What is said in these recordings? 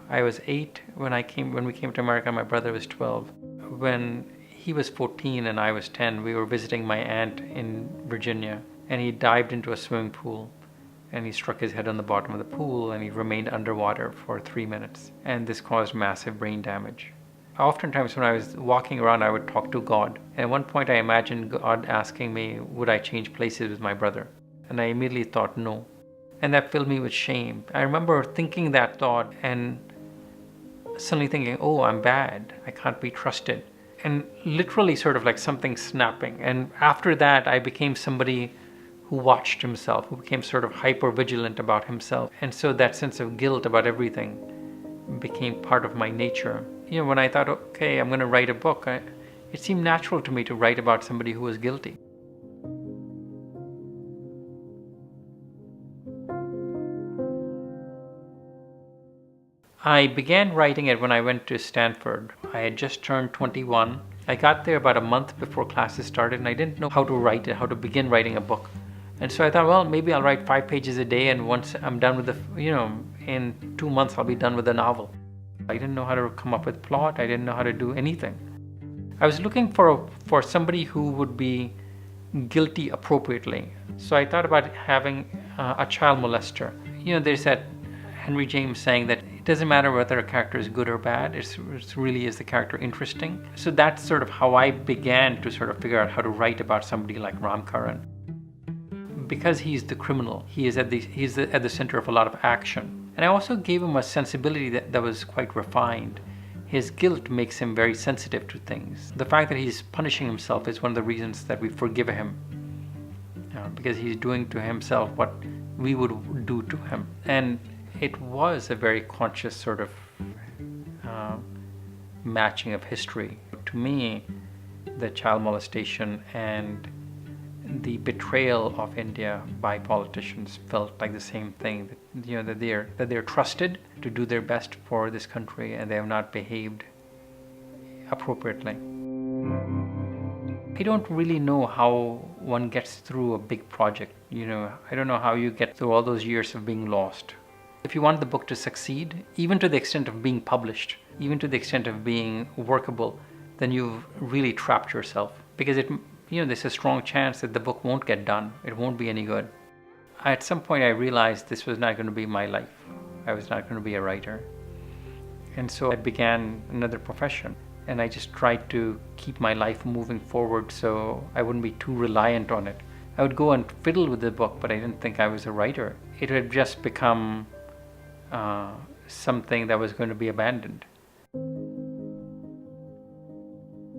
I was 8 when we came to America. My brother was 12. When he was 14 and I was 10, we were visiting my aunt in Virginia, and he dived into a swimming pool and he struck his head on the bottom of the pool and he remained underwater for 3 minutes, and this caused massive brain damage. Oftentimes when I was walking around, I would talk to God, and at one point I imagined God asking me, would I change places with my brother? And I immediately thought no, and that filled me with shame. I remember thinking that thought and suddenly thinking, oh, I'm bad, I can't be trusted, and literally sort of like something snapping. And after that I became somebody who watched himself, who became sort of hyper vigilant about himself, and so that sense of guilt about everything became part of my nature. When I thought, okay, I'm going to write a book, it seemed natural to me to write about somebody who was guilty. I began writing it when I went to Stanford. I had just turned 21. I got there about a month before classes started, and I didn't know how to write it, how to begin writing a book. And so I thought, well, maybe I'll write 5 pages a day, and once I'm done with in 2 months I'll be done with the novel. I didn't know how to come up with plot. I didn't know how to do anything. I was looking for somebody who would be guilty appropriately. So I thought about having a child molester. There's that Henry James saying that it doesn't matter whether a character is good or bad, it's really is the character interesting. So that's sort of how I began to sort of figure out how to write about somebody like Ram Karan. Because he's the criminal, he's at the center of a lot of action. And I also gave him a sensibility that was quite refined. His guilt makes him very sensitive to things. The fact that he's punishing himself is one of the reasons that we forgive him, because he's doing to himself what we would do to him. And it was a very conscious sort of matching of history. To me, the child molestation and the betrayal of India by politicians felt like the same thing. That they're trusted to do their best for this country, and they have not behaved appropriately. I don't really know how one gets through a big project. I don't know how you get through all those years of being lost. If you want the book to succeed, even to the extent of being published, even to the extent of being workable, then you've really trapped yourself, because there's a strong chance that the book won't get done. It won't be any good. At some point I realized this was not going to be my life. I was not going to be a writer. And so I began another profession, and I just tried to keep my life moving forward so I wouldn't be too reliant on it. I would go and fiddle with the book, but I didn't think I was a writer. It had just become something that was going to be abandoned.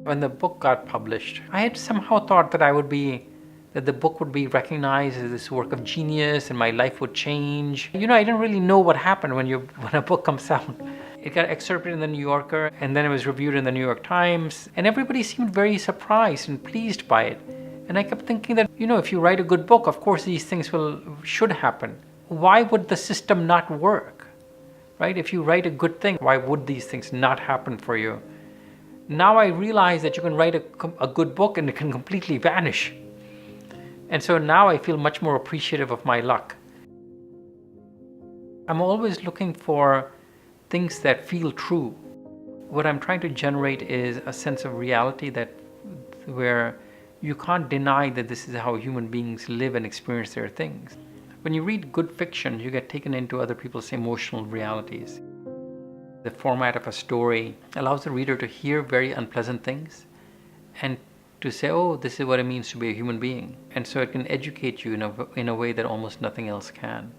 When the book got published, I had somehow thought that the book would be recognized as this work of genius and my life would change. I didn't really know what happened when a book comes out. It got excerpted in the New Yorker, and then it was reviewed in the New York Times, and everybody seemed very surprised and pleased by it. And I kept thinking that, if you write a good book, of course these things should happen. Why would the system not work? Right? If you write a good thing, why would these things not happen for you? Now I realize that you can write a good book and it can completely vanish. And so now I feel much more appreciative of my luck. I'm always looking for things that feel true. What I'm trying to generate is a sense of reality where you can't deny that this is how human beings live and experience their things. When you read good fiction, you get taken into other people's emotional realities. The format of a story allows the reader to hear very unpleasant things and to say, oh, this is what it means to be a human being. And so it can educate you in a way that almost nothing else can.